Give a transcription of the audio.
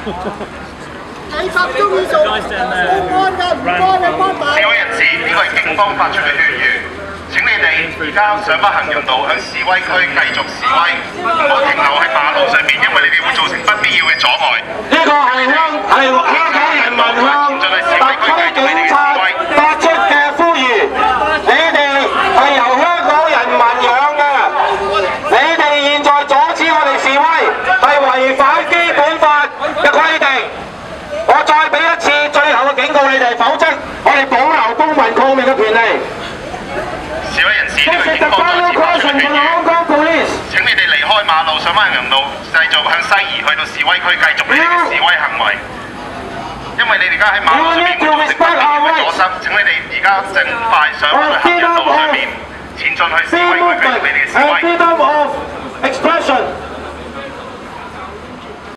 睇集中要做保安㗎，唔該你幫大。示威人士，呢個係警方發出嘅勸喻，請你哋而家上北行人道向示威區繼續示威，唔好停留喺馬路上面，因為你哋會造成不必要嘅阻礙。呢個係香港人民向特區警察發出嘅呼籲，你哋係由香港人民養嘅，你哋現在阻止我哋示威係違反基本法嘅規定。我再俾一次最後嘅警告你哋，否則我哋保留公民抗命嘅權利。示威人士，呢個係警方再次發出嘅勸喻，請你哋離開馬路上北行人道，繼續向西移去到示威區繼續你哋嘅示威行為。因為你哋而家喺馬路上面會造成不必要嘅阻塞，請你哋而家盡快上去行人道上面前進去示威區繼續你哋嘅示威。